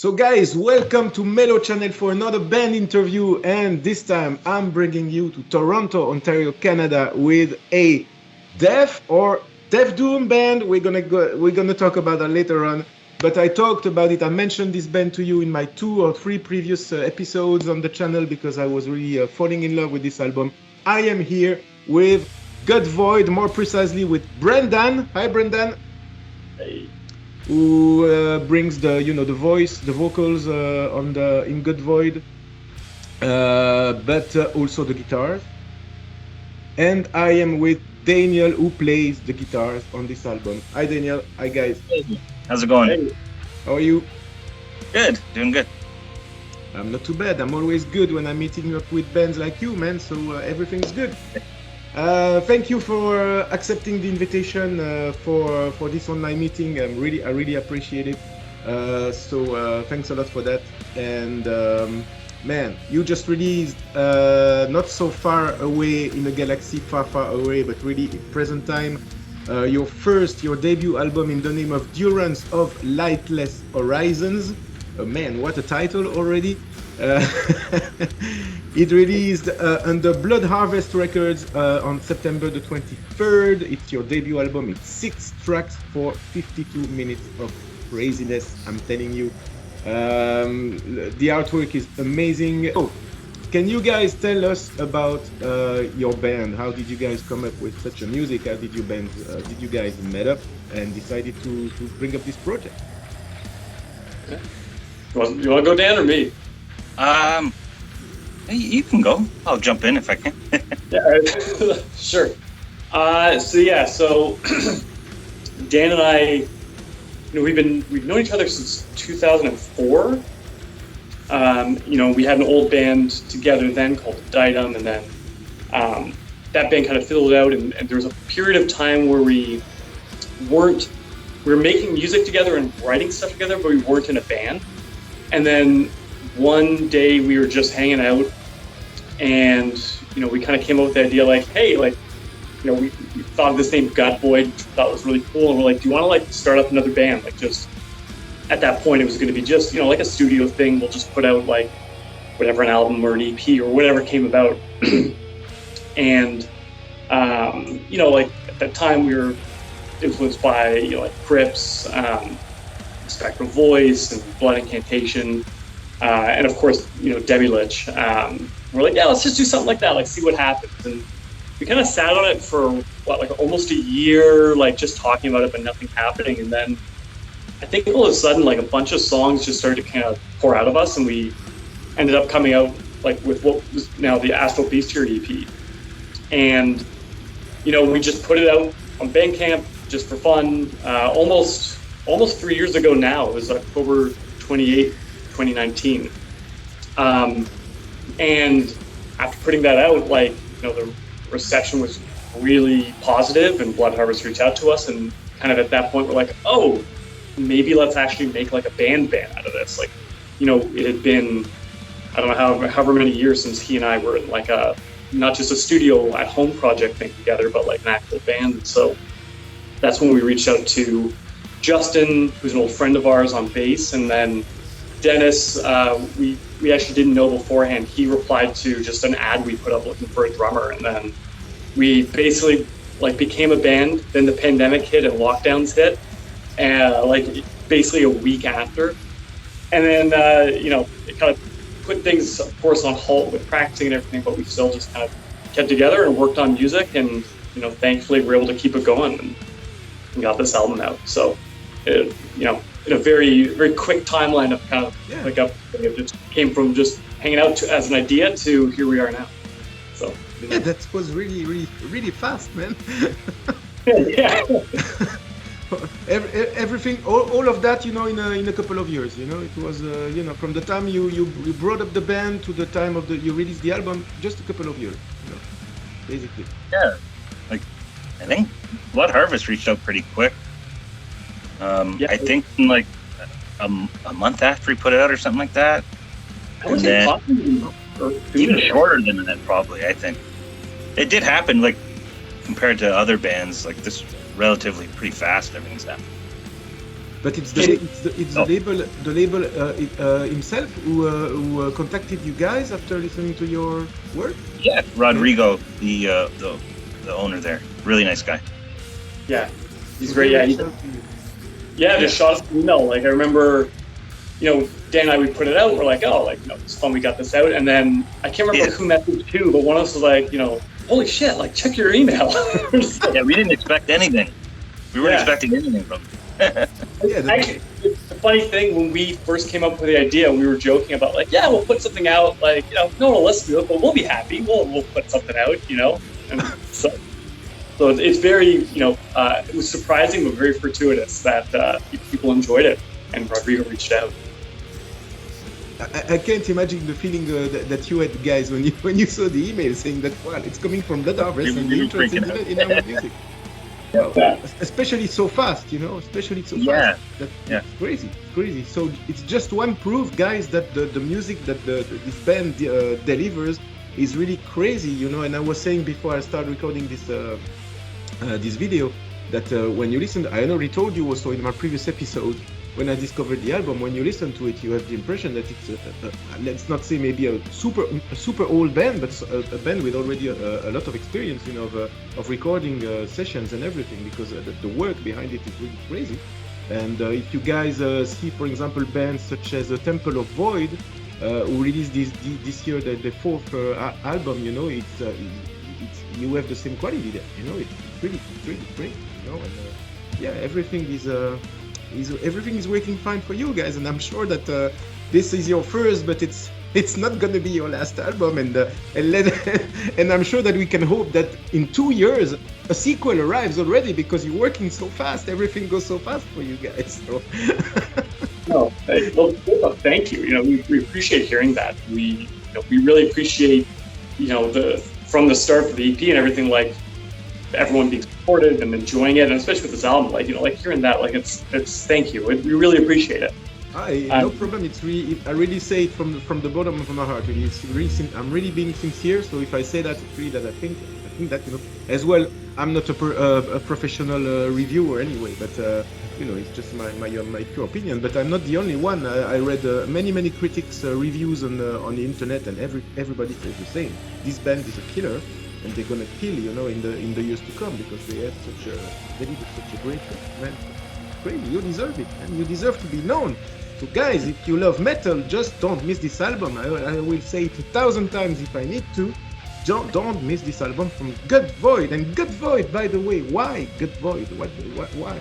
So guys, welcome to Melo Channel for another band interview, and this time I'm bringing you to Toronto, Ontario, Canada with a Deaf Doom band. We're gonna talk about that later on. But I talked about it. I mentioned this band to you in my 2 or 3 previous episodes on the channel because I was really falling in love with this album. I am here with GUTVOID, more precisely with Brendan. Hi, Brendan. Hey. Who brings the vocals in GUTVOID, but also the guitars. And I am with Daniel, who plays the guitars on this album. Hi, Daniel. Hi, guys. Hey. How's it going? Hey. How are you? Good. Doing good. I'm not too bad. I'm always good when I'm meeting up with bands like you, man. So everything's good. Thank you for accepting the invitation for this online meeting. I really appreciate it. So thanks a lot for that. And man, you just released not so far away in a galaxy far away, but really present time, your debut album in the name of Durance of Lightless Horizons. Man, what a title already. It released under Blood Harvest Records on September the 23rd. It's your debut album. It's 6 tracks for 52 minutes of craziness, I'm telling you. The artwork is amazing. Oh, can you guys tell us about your band? How did you guys come up with such a music? How did you guys met up and decided to bring up this project? Okay. You want to go, Dan, or me? You can go. I'll jump in if I can. Yeah, sure. So Dan and I, we've known each other since 2004. We had an old band together then called Ditum, and then that band kind of fizzled out, and there was a period of time where we were making music together and writing stuff together, but we weren't in a band. And then one day we were just hanging out, and we kind of came up with the idea, like, hey, we thought of this name GUTVOID, thought it was really cool, and we're like, do you want to start up another band? Just at that point, it was going to be just like a studio thing. We'll just put out whatever, an album or an EP or whatever came about. And at that time we were influenced by Crips, Spectral Voice, and Blood Incantation, and of course, Debbie Lich. We're like, yeah, let's just do something like that, see what happens. And we kind of sat on it for almost a year, just talking about it, but nothing happening. And then I think all of a sudden, a bunch of songs just started to kind of pour out of us, and we ended up coming out with what was now the Astral Bestiary EP. And we just put it out on Bandcamp just for fun, almost 3 years ago now. It was October 28th, 2019. And after putting that out, the reception was really positive, and Blood Harvest reached out to us, and kind of at that point we're like, oh, maybe let's actually make a band out of this. It had been, I don't know, however many years since he and I were in not just a studio at home project thing together, but an actual band. And so that's when we reached out to Justin, who's an old friend of ours, on bass, and then Dennis, we actually didn't know beforehand. He replied to just an ad we put up looking for a drummer, and then we basically became a band. Then the pandemic hit and lockdowns hit, and basically a week after, and then it kind of put things, of course, on hold with practicing and everything, but we still just kind of kept together and worked on music, and thankfully we're able to keep it going and got this album out. So in a very, very quick timeline of kind of it just came from just hanging out as an idea to here we are now. So yeah, that was really fast, man. Yeah. Everything, all of that, in a couple of years. It was from the time you brought up the band to the time of you released the album, just a couple of years, basically. Yeah, I think Blood Harvest reached out pretty quick. I think in a month after we put it out or something like that. I would say even shorter than that, probably. I think it did happen compared to other bands this relatively pretty fast. Everything's happened. But it's the label himself who contacted you guys after listening to your work. Yeah, Rodrigo, the owner there, really nice guy. Yeah, he's great. Yeah, just shot us an email. Like I remember, Dan and I, we put it out. We're like, it's fun. We got this out, and then I can't remember who messaged who, but one of us was like, holy shit, like check your email. Yeah, we didn't expect anything. We weren't expecting anything from them. Actually, the funny thing, when we first came up with the idea, we were joking about like, yeah, we'll put something out, like, no one will listen to it, but we'll be happy. We'll put something out, and so it's very, it was surprising but very fortuitous that people enjoyed it, and Rodrigo reached out. I can't imagine the feeling that you had, guys, when you saw the email saying that, well, it's coming from Blood Harvest and you're interested in our music. Well, especially so fast, fast. That's crazy. So it's just one proof, guys, that the music that this band delivers is really crazy, And I was saying before I started recording this video that when you listen, I already told you also in my previous episode, when I discovered the album, when you listen to it, you have the impression that it's let's not say maybe a super old band, but a band with already a lot of experience, of recording sessions and everything, because the work behind it is really crazy. And if you guys see, for example, bands such as Temple of Void, who released this year the fourth album, it's you have the same quality there, it's really great, And everything is working fine for you guys, and I'm sure that this is your first, but it's not gonna be your last album, and I'm sure that we can hope that in 2 years a sequel arrives already, because you're working so fast, everything goes so fast for you guys. So. No, well, thank you. We appreciate hearing that. We really appreciate from the start of the EP and everything, like everyone being supportive and enjoying it, and especially with this album, like hearing that, like it's thank you. We really appreciate it. No problem. It's really, I really say it from the bottom of my heart. Really, it's really I'm really being sincere. So if I say that, it's really that I think that as well. I'm not a professional reviewer anyway, but it's just my pure opinion. But I'm not the only one. I read many critics reviews on the internet, and everybody says the same. This band is a killer, and they're gonna kill, in the years to come, because they did such a great work, man. Crazy, you deserve it, and you deserve to be known. So guys, if you love metal, just don't miss this album. I will say it 1,000 times if I need to. Don't miss this album from GUTVOID. And GUTVOID, by the way, why GUTVOID? Why?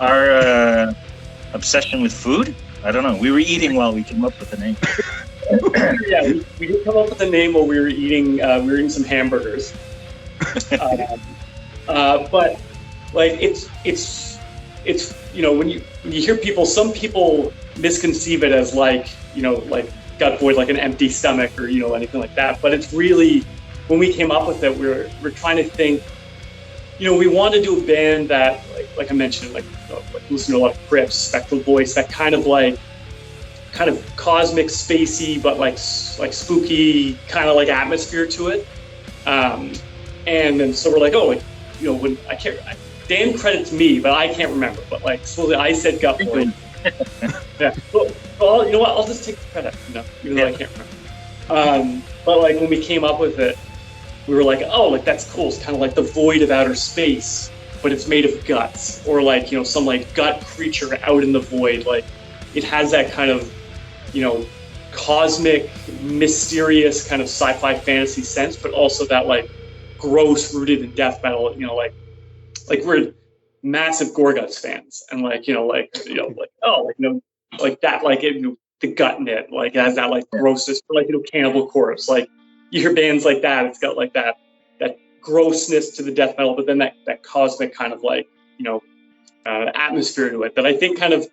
Our obsession with food? I don't know. We were eating while we came up with the name. Yeah, we did come up with the name while we were eating some hamburgers. But like it's when you hear people, some people misconceive it as like GUTVOID, like an empty stomach or anything like that. But it's really, when we came up with it, we're trying to think. We want to do a band that, like I mentioned, like listen to a lot of Crips, Spectral Voice, that kind of cosmic, spacey, but like spooky kind of like atmosphere to it. And then so we're like, when Dan credits me, but I can't remember. But supposedly I said GUTVOID. Yeah. Well, you know what? I'll just take the credit. Even though I can't remember. But when we came up with it, we were like, that's cool. It's kind of like the void of outer space, but it's made of guts, or some gut creature out in the void. It has that kind of, cosmic, mysterious kind of sci-fi fantasy sense, but also that gross rooted in death metal. We're massive Gorguts fans, and the gut in it, it has that grossness, for Cannibal Corpse. You hear bands like that, it's got that grossness to the death metal, but then that cosmic kind of atmosphere to it that I think kind of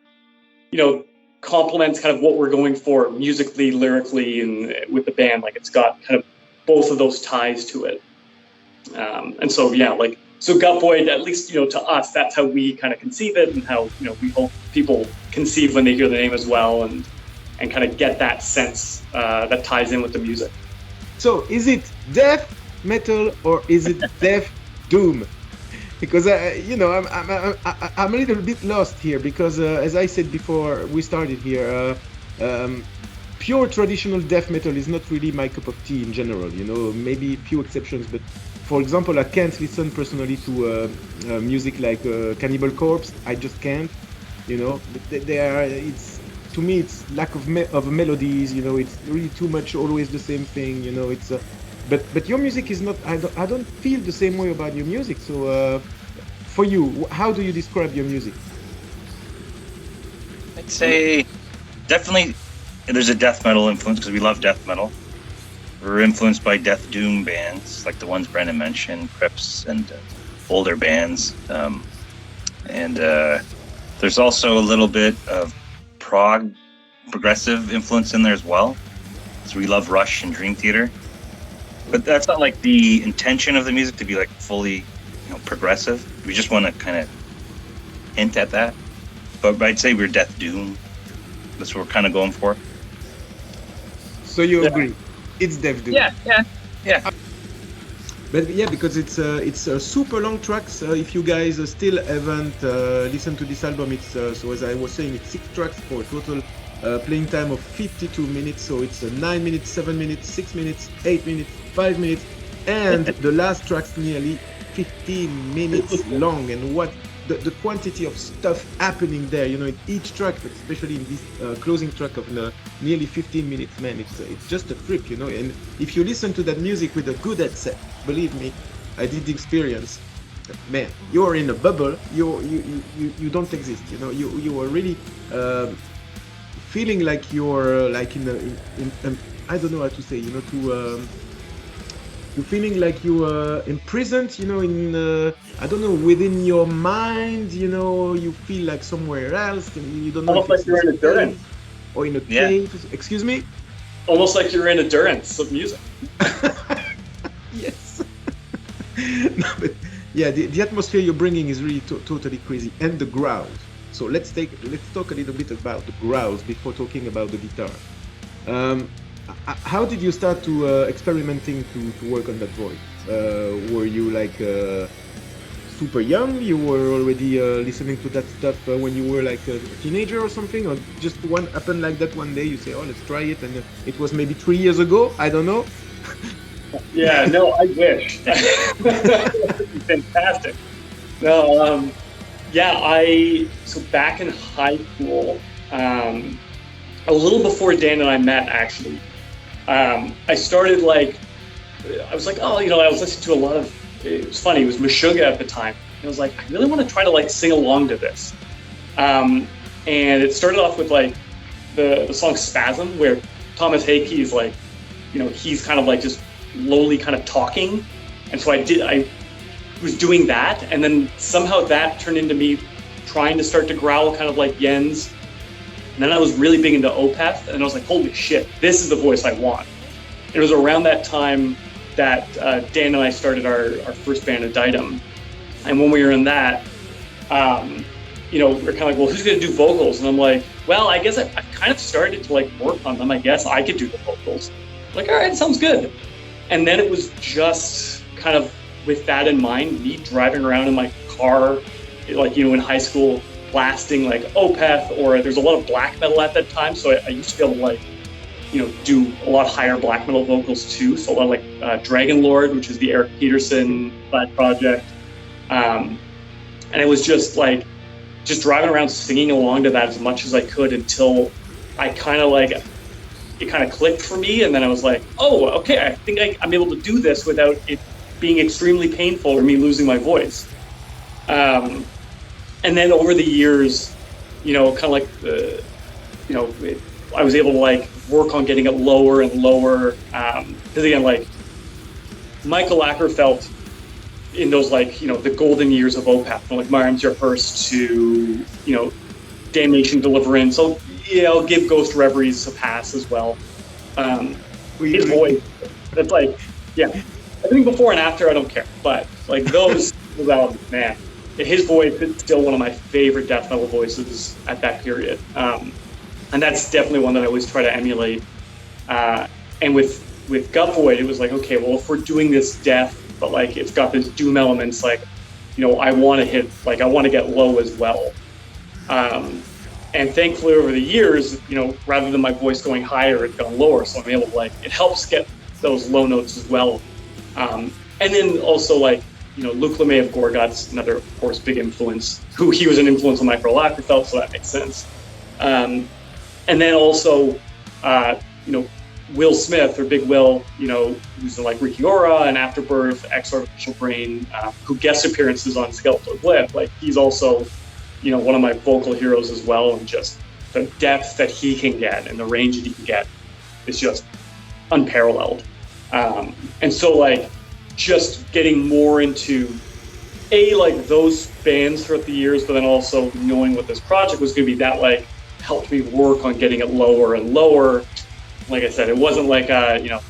complements kind of what we're going for musically, lyrically, and with the band. It's got kind of both of those ties to it. And so so GUTVOID, at least to us, that's how we kind of conceive it, and how we hope people conceive when they hear the name as well, and kind of get that sense that ties in with the music. So is it death metal or is it death doom? because I'm a little bit lost here because as I said before we started here, pure traditional death metal is not really my cup of tea in general. Maybe few exceptions, but for example, I can't listen personally to music like Cannibal Corpse. I just can't. It's to me it's lack of melodies. It's really too much, always the same thing. It's but your music is not. I don't feel the same way about your music. So for you, how do you describe your music? I'd say definitely there's a death metal influence because we love death metal. We're influenced by death doom bands like the ones Brendan mentioned, Crips, and older bands. And there's also a little bit of progressive influence in there as well. So we love Rush and Dream Theater. But that's not like the intention of the music to be like fully, progressive. We just want to kind of hint at that. But I'd say we're death doom. That's what we're kind of going for. So you agree? It's death doom. Yeah. But yeah, because it's super long tracks. If you guys still haven't listened to this album, it's so as I was saying, it's 6 tracks for a total playing time of 52 minutes. So it's 9 minutes, 7 minutes, 6 minutes, 8 minutes, 5 minutes, and the last track's nearly 15 minutes long. And what the quantity of stuff happening there, in each track, but especially in this closing track of nearly 15 minutes, man, it's just a trip, And if you listen to that music with a good headset, believe me, I did the experience. Man, you're in a bubble. You don't exist. You are really feeling like you're like in I don't know how to say. You're feeling like you are imprisoned, in I don't know, within your mind, you feel like somewhere else, and you don't know. Almost like you're in a durance. Or in a cave. Excuse me? Almost like you're in a durance of music. Yes. No, but yeah, the atmosphere you're bringing is really totally crazy, and the growls. So let's talk a little bit about the growls before talking about the guitar. How did you start to experimenting to work on that voice? Were you like super young? You were already listening to that stuff when you were like a teenager or something? Or just happened like that one day, you say, oh, let's try it, and it was maybe 3 years ago? I don't know. Yeah, no, I wish. Fantastic. No, so back in high school, a little before Dan and I met, actually, I started I was like, oh, I was listening to a lot of, it was funny, it was Meshuggah at the time. And I was like, I really want to try to sing along to this. And it started off with the song Spasm, where Thomas Hakey is he's kind of just lowly kind of talking. And so I was doing that. And then somehow that turned into me trying to start to growl kind of like Jens. And then I was really big into Opeth, and I was like, holy shit, this is the voice I want. And it was around that time that Dan and I started our first band, Aditum. And when we were in that, we're kind of like, well, who's going to do vocals? And I'm like, well, I guess I've kind of started to work on them. I guess I could do the vocals. I'm like, all right, sounds good. And then it was just kind of with that in mind, me driving around in my car, in high school, blasting Opeth, or there's a lot of black metal at that time, so I used to be able to do a lot higher black metal vocals too. So a lot of Dragon Lord, which is the Eric Peterson side project, and it was just driving around singing along to that as much as I could until I kind of it kind of clicked for me, and then I was like, oh, okay, I think I'm able to do this without it being extremely painful or me losing my voice. And then over the years, I was able to work on getting it lower and lower. Because again, Michael Ackerfeld in those the golden years of Opeth, from My Arms Your Hearse to Damnation, Deliverance. I'll give Ghost Reveries a pass as well. His voice, that's I think before and after I don't care, but those albums, man. His voice is still one of my favorite death metal voices at that period. And that's definitely one that I always try to emulate. And with GUTVOID, it was okay, well, if we're doing this death, but it's got this doom elements, I want to get low as well. And thankfully over the years, rather than my voice going higher, it's gone lower. So I'm able to it helps get those low notes as well. And then also Luc Lemay of Gorgot's another, of course, big influence, he was an influence on my Pearl Lagerfeld, so that makes sense. And then also, Will Smith, or Big Will, who's in Ricky Ora and Afterbirth, X Artificial Brain, who guest appearances on Skeletal Glyph. He's also, one of my vocal heroes as well, and just the depth that he can get and the range that he can get is just unparalleled. And so just getting more into those bands throughout the years, but then also knowing what this project was going to be, that helped me work on getting it lower and lower. Like I said, it wasn't it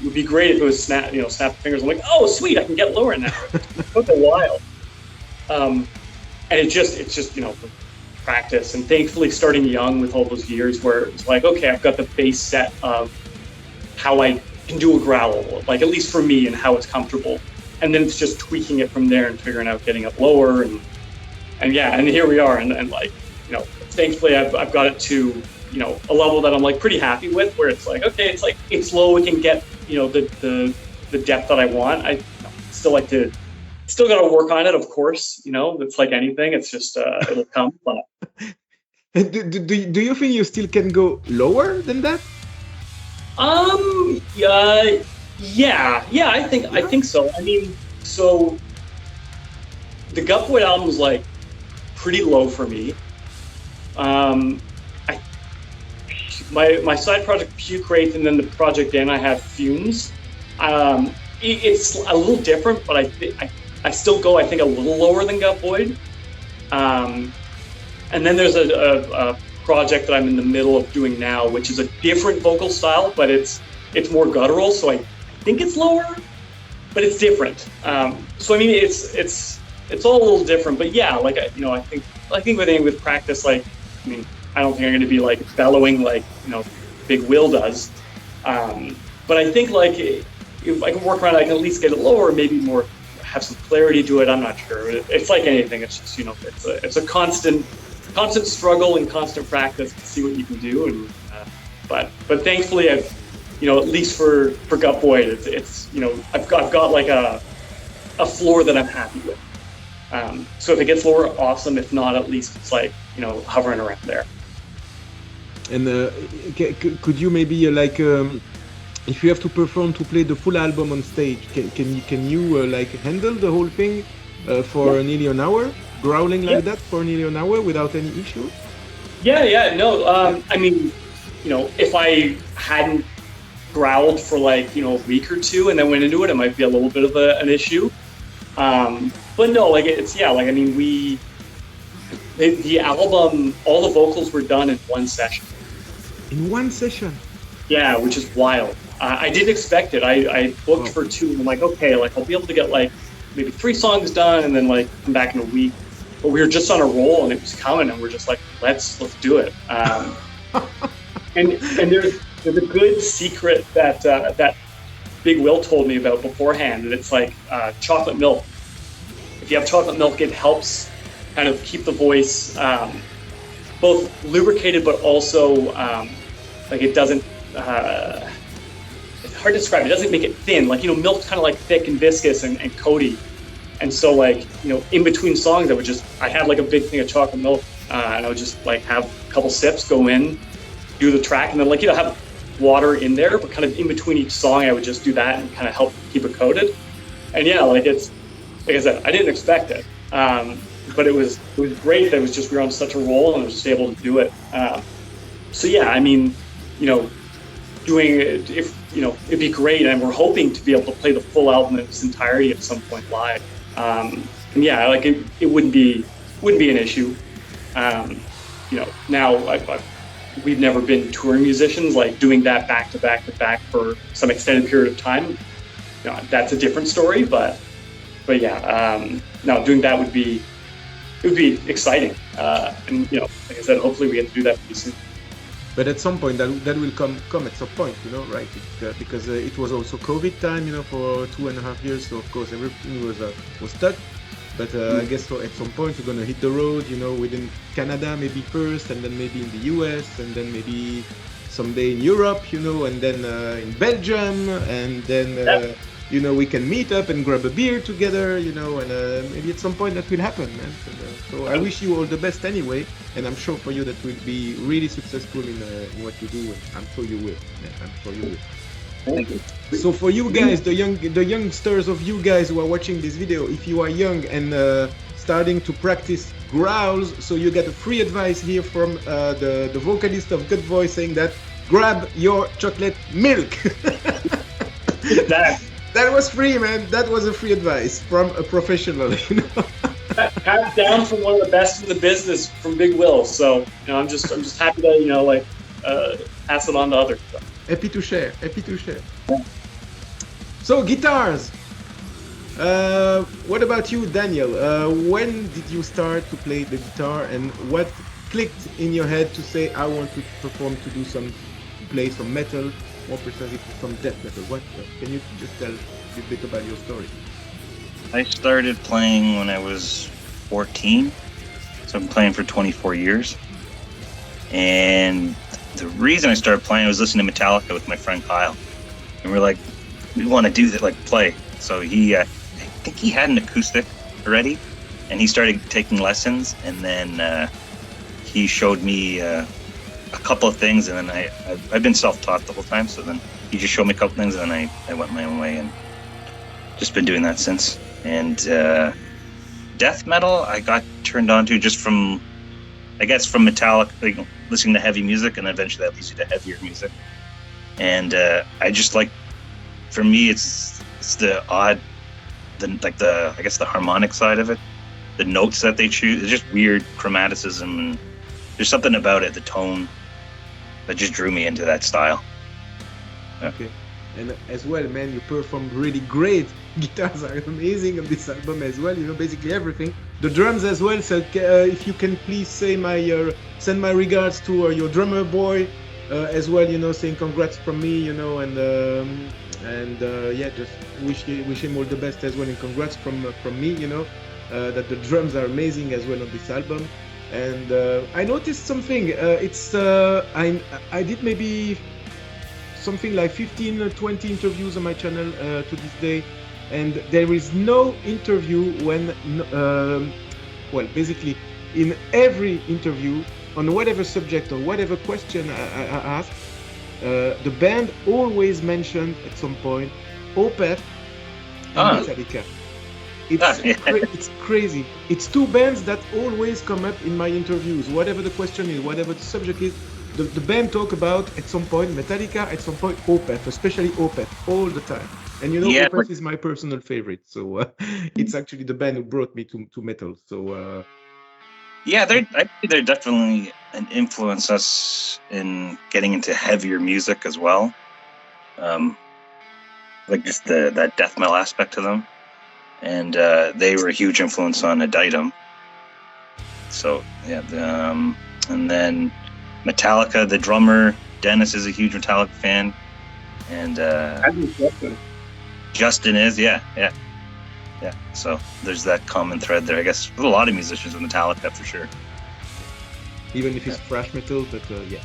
would be great if it was snap the fingers. I'm like, oh, sweet, I can get lower now. It took a while. And it's just practice. And thankfully starting young with all those years where it's okay, I've got the base set of how I can do a growl, at least for me, and how it's comfortable. And then it's just tweaking it from there and figuring out getting it lower. And here we are. And thankfully I've got it to, a level that I'm pretty happy with, where it's okay, it's low, it can get, the depth that I want. I still got to work on it, of course, it's like anything, it's just, it'll come. But do you think you still can go lower than that? I think so. I mean, so the GUTVOID album was pretty low for me. My side project Puke Wraith, and then the project I have Fumes. It's a little different, but I still go, I think, a little lower than GUTVOID. And then there's a project that I'm in the middle of doing now, which is a different vocal style, but it's more guttural, so I think it's lower, but it's different. So I mean, it's all a little different, but I think with practice, I don't think I'm going to be bellowing Big Will does. But I think if I can work around it, I can at least get it lower, maybe more, have some clarity to it. I'm not sure. It's like anything. It's just, it's a constant struggle and constant practice to see what you can do. And but thankfully I've, at least for GUTVOID, it's I've got a floor that I'm happy with. So if it gets lower, awesome. If not, at least it's hovering around there. And could you maybe if you have to perform to play the full album on stage, can you handle the whole thing for nearly an hour, growling like that for nearly an hour without any issue? No. I mean, if I hadn't growled for a week or two and then went into it, it might be a little bit of an issue. But no, I mean, the album, all the vocals were done in one session. In one session? Yeah, which is wild. I didn't expect it. I booked for 2, and I'm okay, I'll be able to get maybe 3 songs done and then come back in a week. But we were just on a roll and it was coming, and we're just let's do it. And there's a good secret that Big Will told me about beforehand, and it's chocolate milk. If you have chocolate milk, it helps kind of keep the voice both lubricated, but also it doesn't. It's hard to describe. It doesn't make it thin. Milk's kind of thick and viscous and coaty, and so in between songs, I had a big thing of chocolate milk, and I would just have a couple sips, go in, do the track, and then have water in there, but kind of in between each song, I would just do that and kind of help keep it coated. And it's like I said, I didn't expect it, but it was great that we were on such a roll and I was just able to do it. So yeah, I mean, doing it, if it'd be great, and we're hoping to be able to play the full album in its entirety at some point live. And yeah, it wouldn't be an issue. Now we've never been touring musicians, doing that back to back for some extended period of time. That's a different story, but yeah, no, doing that would be exciting. And like I said, hopefully we get to do that pretty soon. But at some point, that will come at some point, right? Because it was also COVID time, for 2.5 years. So of course everything was stuck. But I guess at some point you're gonna hit the road, you know, within Canada maybe first, and then maybe in the US, and then maybe someday in Europe, you know, and then in Belgium, and then you know, we can meet up and grab a beer together, you know, and maybe at some point that will happen, man. So I wish you all the best anyway, and I'm sure for you that will be really successful in what you do, and I'm sure you will. Yeah, I'm sure you will. Thank you. So for you guys, the youngsters of you guys who are watching this video, if you are young and starting to practice growls, so you get a free advice here from the vocalist of GUTVOID saying that grab your chocolate milk. That was free, man. That was a free advice from a professional, you know. Hands down from one of the best in the business, from Big Will. So, you know, I'm just happy to, you know, like pass it on to others. Happy to share. Happy to share. So guitars. What about you, Daniel? When did you start to play the guitar, and what clicked in your head to say, I want to perform, to play some metal, more precisely some death metal? What can you just tell a bit about your story? I started playing when I was 14, so I've been playing for 24 years. And the reason I started playing, I was listening to Metallica with my friend Kyle, and we're like, we want to do that, like play. So he, I think he had an acoustic already, and he started taking lessons, and then he showed me a couple of things, and then I've been self-taught the whole time, so then he just showed me a couple things, and then I went my own way, and just been doing that since. And death metal I got turned on to just from, I guess, from Metallica, like, listening to heavy music, and eventually that leads you to heavier music. And I just like, for me, it's the odd, I guess the harmonic side of it, the notes that they choose. It's just weird chromaticism, and there's something about it, the tone, that just drew me into that style. Yeah. Okay. And as well, man, you performed really great. Guitars are amazing on this album as well, you know, basically everything. The drums as well, so if you can please say send my regards to your drummer boy as well, you know, saying congrats from me, you know, and yeah, just wish him all the best as well, and congrats from me, you know, that the drums are amazing as well on this album. And I noticed something, I did maybe something like 15 20 interviews on my channel to this day, and there is no interview when well, basically in every interview on whatever subject or whatever question I asked, the band always mentioned at some point Opeth and Metallica. It's crazy. It's two bands that always come up in my interviews, whatever the question is, whatever the subject is. The band talk about at some point Metallica, at some point Opeth, especially Opeth, all the time. And you know, yeah, Opeth is my personal favorite, so it's actually the band who brought me to metal. So yeah, they're definitely an influence us in getting into heavier music as well. Like just that death metal aspect to them, and they were a huge influence on Aditum. So yeah, and then Metallica, the drummer Dennis is a huge Metallica fan, and Justin is, yeah. So there's that common thread there, I guess, with a lot of musicians with Metallica for sure. Even if it's thrash metal, but yeah.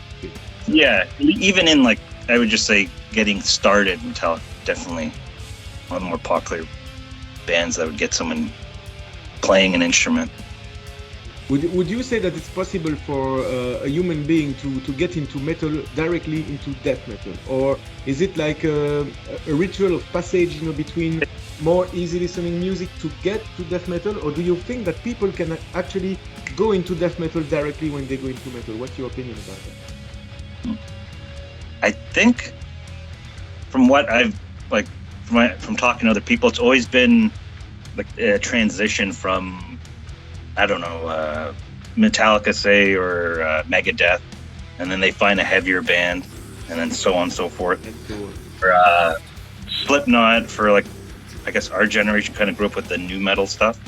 Yeah, even in, like, I would just say getting started, Metallica definitely one of the more popular bands that would get someone playing an instrument. Would you say that it's possible for a human being to get into metal directly into death metal, or is it like a ritual of passage, you know, between more easy listening music to get to death metal, or do you think that people can actually go into death metal directly when they go into metal? What's your opinion about that? I think from what I've from talking to other people, it's always been like a transition from, I don't know, Metallica, say, or Megadeth, and then they find a heavier band, and then so on and so forth. Or Slipknot, for, like, I guess our generation kind of grew up with the new metal stuff.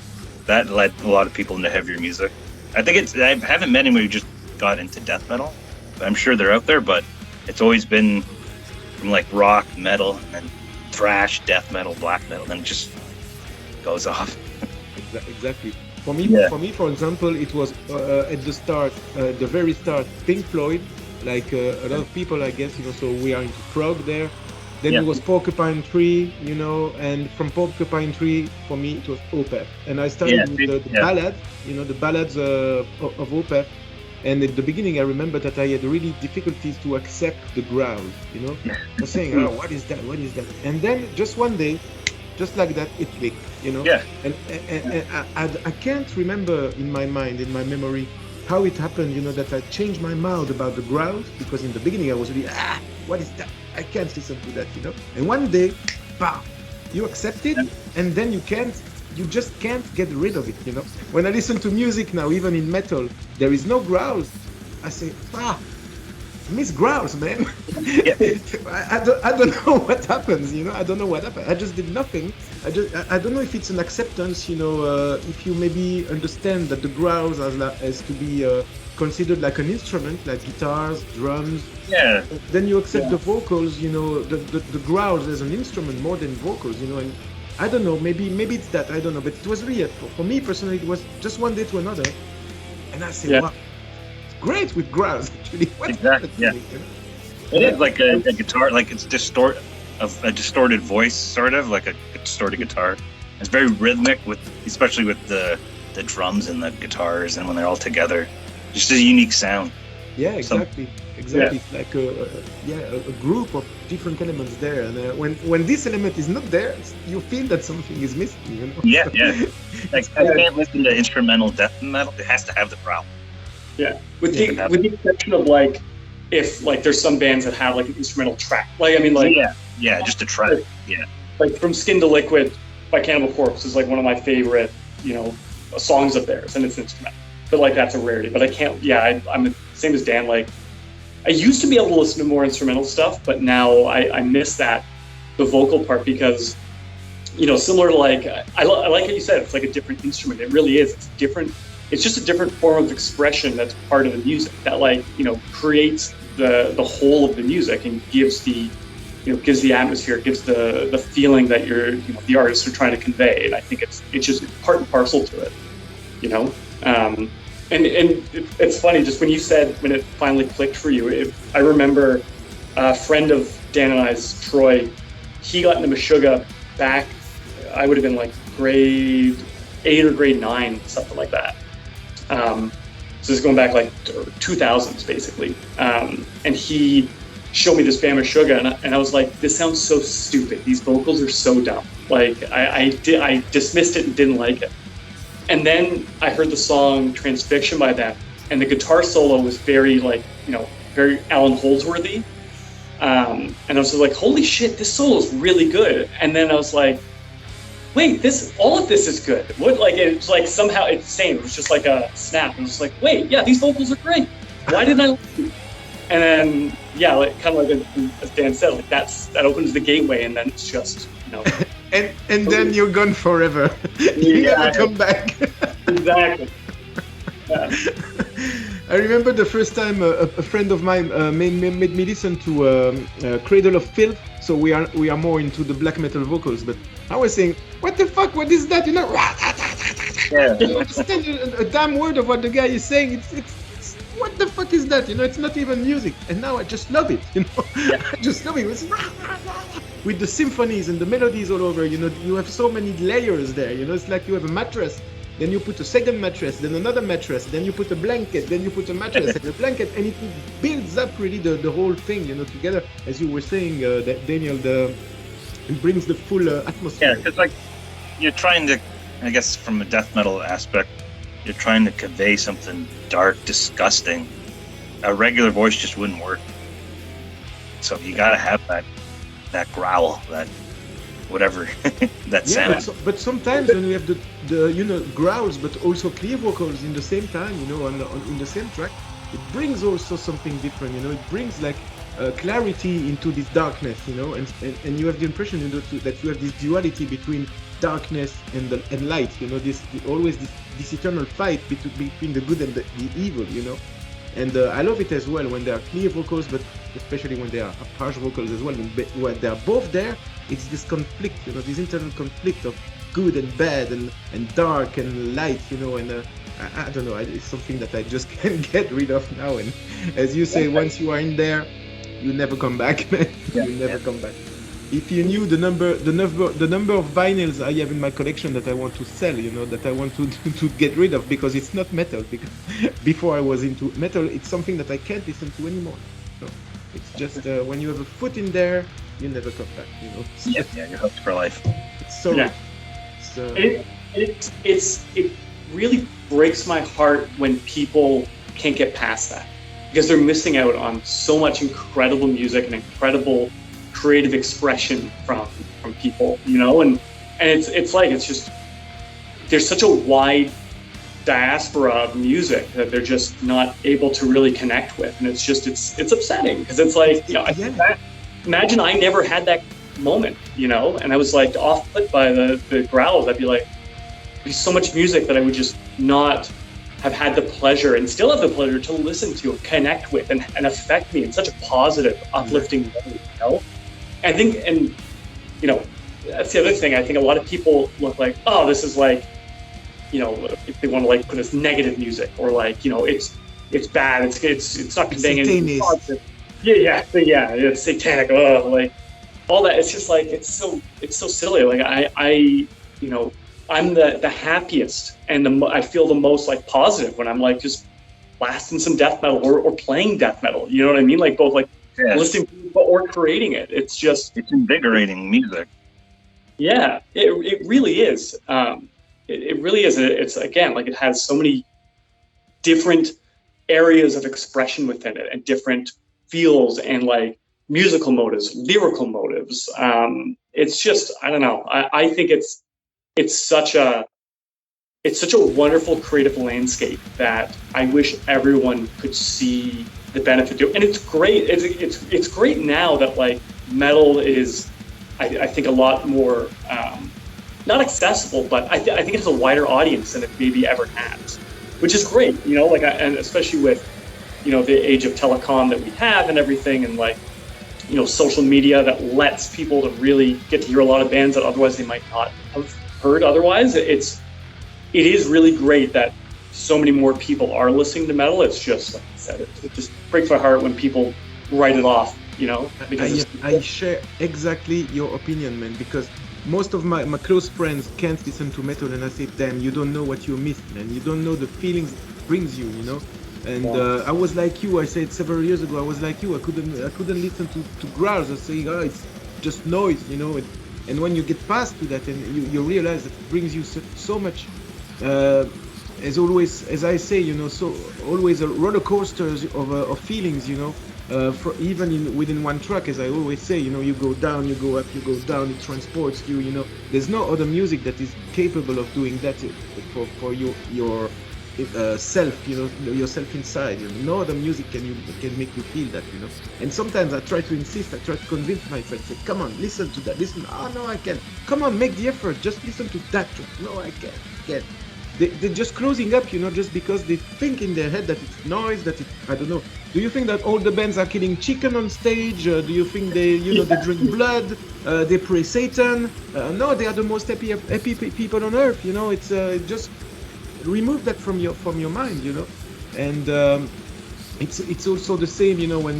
That led a lot of people into heavier music. I haven't met anyone who just got into death metal. I'm sure they're out there, but it's always been from, like, rock, metal, and then thrash, death metal, black metal, then it just goes off. exactly. For me, Yeah. for example, it was at the start, the very start, Pink Floyd, like a lot of people, I guess, so we are into prog there. Then Yeah. it was Porcupine Tree, and from Porcupine Tree, for me, it was Opeth. And I started with the Yeah. ballads, the ballads of Opeth. And at the beginning, I remember that I had really difficulties to accept the growl, I was saying, oh, what is that? What is that? And then just one day, just like that, it clicked, Yeah. And I can't remember in my mind, in my memory, how it happened, that I changed my mind about the growls, because in the beginning I was really, what is that? I can't listen to that, And one day, bah, you accept it, and then you just can't get rid of it, When I listen to music now, even in metal, there is no growls. I say, miss growls, man. Yeah. I don't know what happens, I don't know what happened. I just did nothing. I don't know if it's an acceptance, if you maybe understand that the growls as to be considered like an instrument, like guitars, drums. Yeah. Then you accept the vocals, the growls as an instrument more than vocals, and I don't know, maybe it's that, I don't know, but it was really, for me personally, it was just one day to another, and I said, wow, it's great with growls, actually. Exactly, yeah. It is like a guitar, like it's a distorted voice, sort of, like a distorted guitar. It's very rhythmic, especially with the drums and the guitars, and when they're all together, just a unique sound. Yeah, exactly. It's like a group of different elements there, and when this element is not there, you feel that something is missing. Yeah. Like I can't listen to instrumental death metal; it has to have the growl. Yeah, with the exception of like, if like there's some bands that have like an instrumental track, like I mean like just a track. Like From Skin to Liquid by Cannibal Corpse is like one of my favorite songs of theirs, and it's an instrumental. But like that's a rarity. But I can't. Yeah, I'm the same as Dan. Like I used to be able to listen to more instrumental stuff, but now I miss the vocal part, because similar to like I like what you said. It's like a different instrument. It really is. It's different. It's just a different form of expression that's part of the music that creates the whole of the music and gives the atmosphere, gives the feeling that the artists are trying to convey. And I think it's just part and parcel to it, And it's funny, just when you said when it finally clicked for you, I remember a friend of Dan and I's, Troy, he got into Meshuggah back, I would have been like grade 8 or grade 9, something like that. So this is going back like 2000s basically. And he showed me this band Meshuggah, and I was like, this sounds so stupid. These vocals are so dumb. Like I dismissed it and didn't like it. And then I heard the song Transfixion by them, and the guitar solo was very very Alan Holdsworthy. And I was like, holy shit, this solo is really good. And then I was like, wait, all of this is good. What, like, it's like somehow it's the same. It was just like a snap. And I was like, wait, yeah, these vocals are great. Why didn't I? And then, like kind of like as Dan said, like that opens the gateway, and then it's just, and then you're gone forever. You never come back. Exactly. Yeah. I remember the first time a friend of mine made me listen to Cradle of Filth. So we are more into the black metal vocals, but I was saying, what the fuck? What is that? I don't understand a damn word of what the guy is saying. It's what the fuck is that? It's not even music. And now I just love it. I just love it. With the symphonies and the melodies all over. You have so many layers there. It's like you have a mattress. Then you put a second mattress, then another mattress, then you put a blanket, then you put a mattress and a blanket, and it builds up really the whole thing, together. As you were saying, that Daniel, it brings the full atmosphere. Yeah, because like you're trying to, I guess, from a death metal aspect, you're trying to convey something dark, disgusting. A regular voice just wouldn't work. So you gotta have that growl, that whatever that sound. But sometimes when we have the growls, but also clear vocals in the same time, in the same track, it brings also something different. It brings like clarity into this darkness, and you have the impression that you have this duality between darkness and light. Always this eternal fight between the good and the evil. And I love it as well when there are clear vocals, but especially when there are harsh vocals as well. When they are both there, it's this conflict, this internal conflict of good and bad and dark and light, you know, and I don't know, it's something that I just can't get rid of now. And as you say, once you are in there, you never come back, man. You never come back. If you knew the number of vinyls I have in my collection that I want to sell, you know, that I want to get rid of, because it's not metal. Because before I was into metal, it's something that I can't listen to anymore. So it's just when you have a foot in there, you never come back, you know. Yeah, you're hooked for life. It's so it really breaks my heart when people can't get past that, because they're missing out on so much incredible music and incredible creative expression from people, you know, and it's like, it's just, there's such a wide diaspora of music that they're just not able to really connect with, and it's upsetting, because it's like, you know, imagine I never had that moment, you know, and I was like off put by the growls. I'd be like, there's so much music that I would just not have had the pleasure, and still have the pleasure, to listen to and connect with and affect me in such a positive, uplifting way, you know. I think, and you know, that's the other thing. I think a lot of people look like, oh, this is like, you know, if they want to like put this negative music, or like, you know, it's bad, it's not conveying anything positive. Yeah, it's satanic, like all that. It's just like, it's so silly. Like I you know, I'm the happiest, and I feel the most like positive when I'm like just blasting some death metal or playing death metal. You know what I mean? Like both like listening to it or creating it. It's invigorating music. Yeah, it really is. It really is. It's, again, like, it has so many different areas of expression within it, and different feels, and like musical motives, lyrical motives. It's just, I don't know. I think it's such a wonderful creative landscape that I wish everyone could see the benefit to. And it's great. It's great now that like metal is, I think, a lot more not accessible, but I think it has a wider audience than it maybe ever has, which is great. You know, like, and especially with, you know, the age of telecom that we have and everything, and like, you know, social media that lets people to really get to hear a lot of bands that otherwise they might not have heard otherwise. It is really great that so many more people are listening to metal. It's just, like I said, it just breaks my heart when people write it off, you know. Because I share exactly your opinion, man, because most of my close friends can't listen to metal, and I say, damn, you don't know what you missed, man. You don't know the feelings it brings you, you know. And I was like you. I said several years ago, I was like you. I couldn't listen to growls. I was saying, oh, it's just noise, you know. And when you get past to that, and you realize that it brings you so much. As always, as I say, you know, so always a roller coasters of feelings, you know. Even within one track, as I always say, you know, you go down, you go up, you go down. It transports you, you know. There's no other music that is capable of doing that for your self, you know, yourself inside. You know, no other music can make you feel that, you know. And sometimes I try to insist, I try to convince myself, say, come on, listen to that, listen. Oh no, I can't. Come on, make the effort, just listen to that track. No, I can't. They're just closing up, you know, just because they think in their head that it's noise, that it, I don't know. Do you think that all the bands are killing chicken on stage? Do you think they drink blood? They pray Satan? No, they are the most happy people on earth, you know. It's just remove that from your mind, you know. And it's also the same, you know, when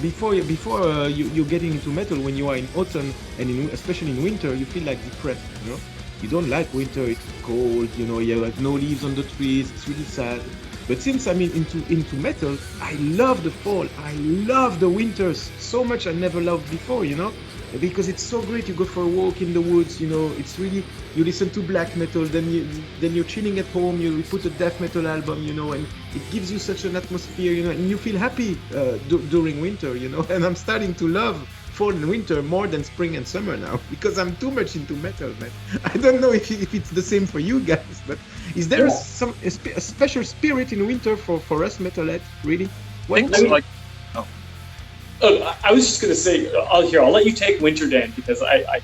before you're getting into metal, when you are in autumn and especially in winter, you feel like depressed, you know. You don't like winter, it's cold, you know, you have no leaves on the trees, it's really sad. But since I'm into metal, I love the fall, I love the winters so much I never loved before, you know, because it's so great. You go for a walk in the woods, you know, it's really, you listen to black metal, then you're chilling at home, you put a death metal album, you know, and it gives you such an atmosphere, you know, and you feel happy during winter, you know. And I'm starting to love fall and winter more than spring and summer now, because I'm too much into metal, man. I don't know if it's the same for you guys, but is there a special spirit in winter for us metalheads, really? I was just gonna say, I'll let you take Winter, Dan, because I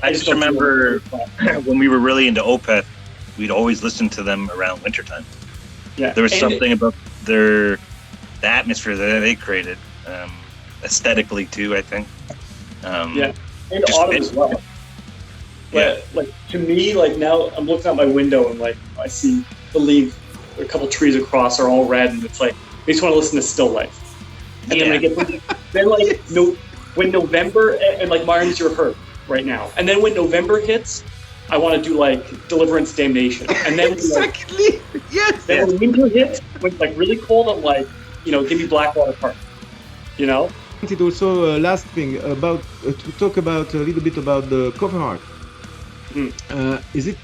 just remember when we were really into Opeth, we'd always listen to them around wintertime. Yeah, there was something about the atmosphere that they created. Aesthetically too, I think. And autumn as well. Like to me, like now I'm looking out my window and like I see the leaves, a couple trees across are all red, and it's like I just want to listen to Still Life. And then when I get then like when November and like Martin's You're Hurt right now, and then when November hits, I want to do like Deliverance Damnation, and then exactly yes. Then when winter hits, when it's like really cold, I'm like, give me Blackwater Park, It also last thing about to talk about a little bit about the cover art. Is it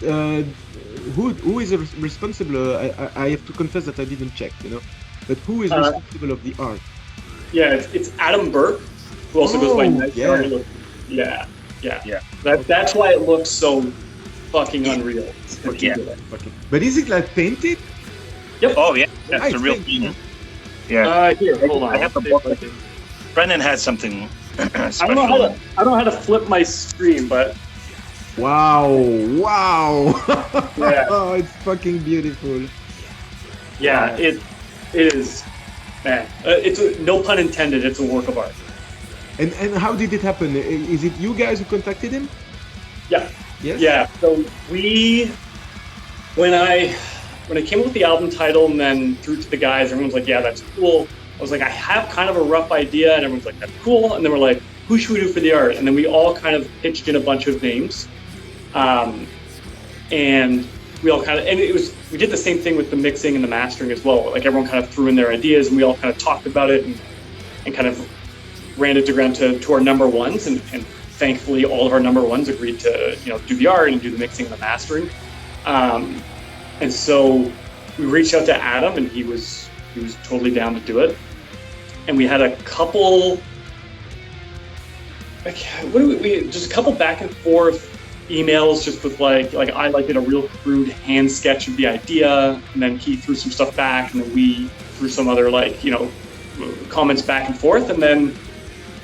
who is responsible? I have to confess that I didn't check, but who is responsible of the art? Yeah, it's Adam Burke, who also goes by Night. Yeah. That's why it looks so fucking unreal. But is it like painted? Yep. Oh yeah, that's a real thing. Yeah. Here, hold on. I have the book. Brendan had something special. I don't know how to flip my screen, but wow. Yeah. Oh, it's fucking beautiful. Yeah, it is. Man, no pun intended. It's a work of art. And how did it happen? Is it you guys who contacted him? Yeah. Yes? Yeah. So when I came up with the album title and then threw it to the guys, everyone's like, "Yeah, that's cool." I was like, "I have kind of a rough idea," and everyone's like, "That's cool." And then we're like, "Who should we do for the art?" And then we all kind of pitched in a bunch of names, and we all we did the same thing with the mixing and the mastering as well. Like everyone kind of threw in their ideas, and we all kind of talked about it and kind of ran it to our number ones, and thankfully all of our number ones agreed to do the art and do the mixing and the mastering. And so we reached out to Adam, and he was totally down to do it. And we had a couple, just a couple back and forth emails, just with like I did a real crude hand sketch of the idea, and then he threw some stuff back, and then we threw some other comments back and forth, and then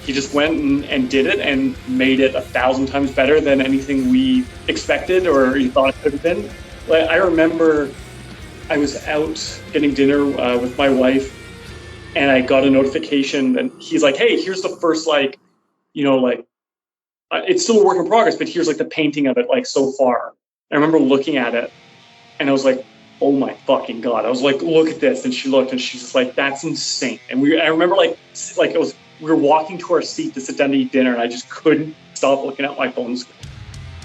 he just went and did it and made it 1,000 times better than anything we expected or he thought it could have been. Like, I remember I was out getting dinner with my wife, and I got a notification, and he's like, "Hey, here's the first it's still a work in progress, but here's the painting of it so far." I remember looking at it, and I was like, "Oh my fucking god!" I was like, "Look at this," and she looked, and she's just like, "That's insane." And I remember we were walking to our seat to sit down to eat dinner, and I just couldn't stop looking at my phone screen.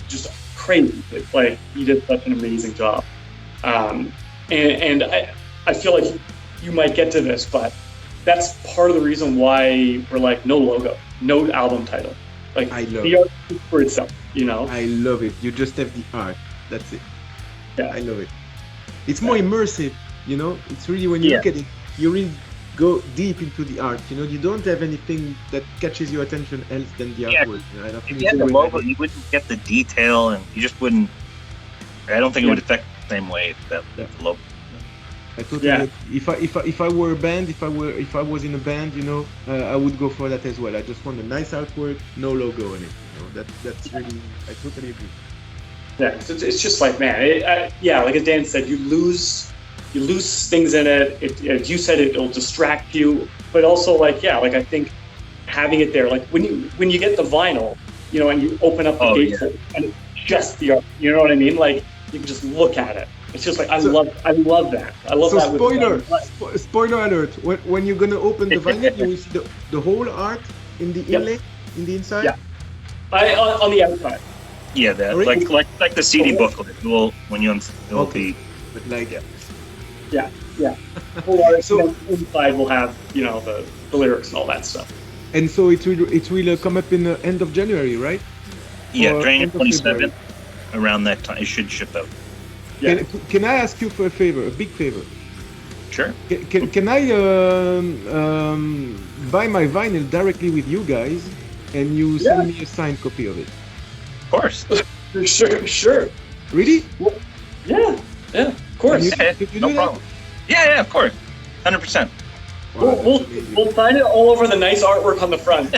Just crazy. It's like, you did such an amazing job. And I feel like you might get to this, but that's part of the reason why we're like, no logo, no album title. Like, I love the art speaks for itself, I love it. You just have the art. That's it. Yeah. I love it. It's more immersive, It's really, when you look at it, you really go deep into the art. You don't have anything that catches your attention else than the artwork. If you had the logo, you wouldn't get the detail, and you just wouldn't. I don't think it would affect the same way that the logo. I totally. If I were a band, if I was in a band, I would go for that as well. I just want a nice artwork, no logo on it. That's really. I totally agree. Yeah, it's just like, man, like as Dan said, you lose things in it. As you said, it'll distract you, but also I think having it there, when you get the vinyl, and you open up the gatefold, and it's just the art. You know what I mean? Like, you can just look at it. It's just I love that. I love that. So spoiler alert! When you're gonna open the vinyl, you will see the whole art in the inlay, in the inside. Yeah, on the outside. Yeah, that like the CD booklet. It will be. But like. Yeah. So inside we'll have the lyrics and all that stuff. And so it will come up in the end of January, right? Yeah, January 27th. Around that time, it should ship out. Yeah. Can I ask you for a favor, a big favor? Sure. Can I buy my vinyl directly with you guys, and you send me a signed copy of it? Of course. Sure. Really? Well, yeah, of course. No problem. Yeah, of course. 100%. Wow, we'll find it all over the nice artwork on the front.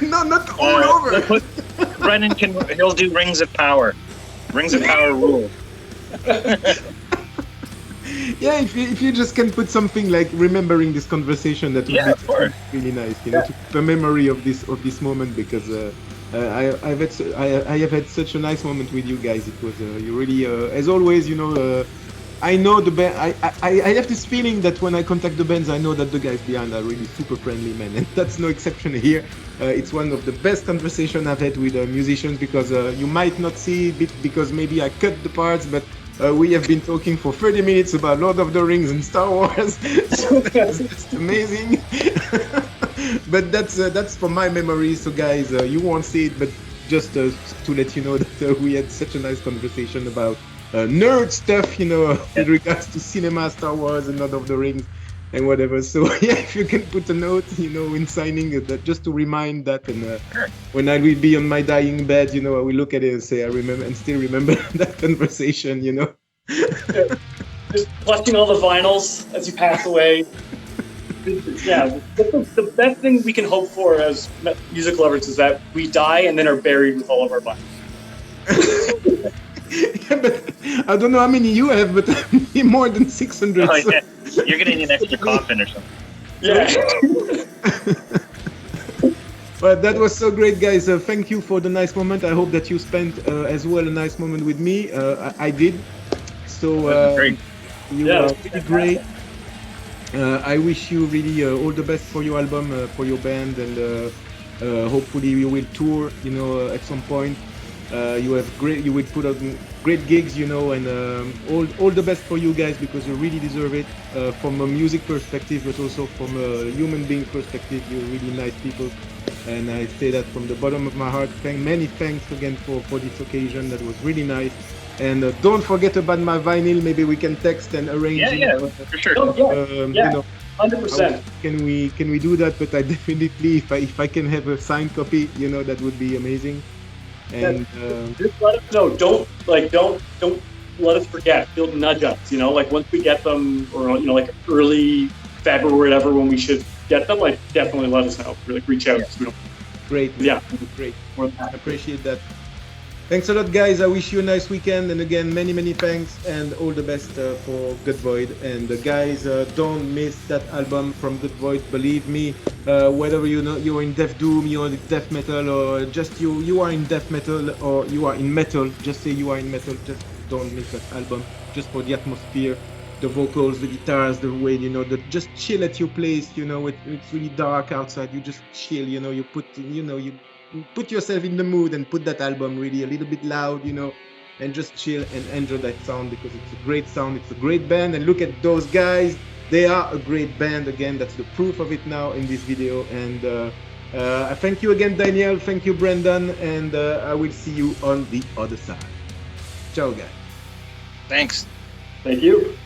No, not all over. Brendan he'll do Rings of Power. Rings of Power rule. Yeah, if you just can put something like remembering this conversation, that would be really nice, to keep a memory of this moment, because I have had such a nice moment with you guys. It was you really, as always, I know the band. I have this feeling that when I contact the bands, I know that the guys behind are really super friendly, man, and that's no exception here. It's one of the best conversations I've had with musicians because you might not see it because maybe I cut the parts, but we have been talking for 30 minutes about Lord of the Rings and Star Wars. So that's amazing. But that's from my memory. So guys, you won't see it, but just to let you know that we had such a nice conversation about nerd stuff, with regards to cinema, Star Wars, and Lord of the Rings, and whatever. So yeah, if you can put a note, in signing that, just to remind that, and when I will be on my dying bed, I will look at it and say I remember, and still remember that conversation, Just collecting all the vinyls as you pass away. Yeah, the best thing we can hope for as music lovers is that we die and then are buried with all of our vinyls. Yeah, but I don't know how many you have, but more than 600. Oh, yeah. You're gonna need an extra coffin or something. Yeah. Well, that was so great, guys. Thank you for the nice moment. I hope that you spent as well a nice moment with me. I did. So Great. you are really great. I wish you really all the best for your album, for your band, and hopefully you will tour. At some point. You will put out great gigs, and all the best for you guys because you really deserve it from a music perspective, but also from a human being perspective. You're really nice people, and I say that from the bottom of my heart. Many thanks again for this occasion. That was really nice. And don't forget about my vinyl. Maybe we can text and arrange. Yeah, for sure. 100%. Can we do that? But I definitely, if I can have a signed copy, that would be amazing. And just let us know. Don't let us forget. Don't nudge us. Once we get them, or like early February or whatever, when we should get them, definitely let us know. Reach out. Yeah. Great. Yeah. Great. I appreciate that. Thanks a lot, guys. I wish you a nice weekend. And again, many, many thanks and all the best for GUTVOID. And guys, don't miss that album from GUTVOID. Believe me, whether you're in death doom, you're in death metal, or just you are in death metal, or you are in metal, just say you are in metal. Just don't miss that album. Just for the atmosphere, the vocals, the guitars, the way, just chill at your place. It's really dark outside. You just chill. You put yourself in the mood and put that album really a little bit loud, and just chill and enjoy that sound because it's a great sound. It's a great band. And look at those guys. They are a great band. Again, that's the proof of it now in this video. And thank you again, Daniel. Thank you, Brendan. And I will see you on the other side. Ciao, guys. Thanks. Thank you.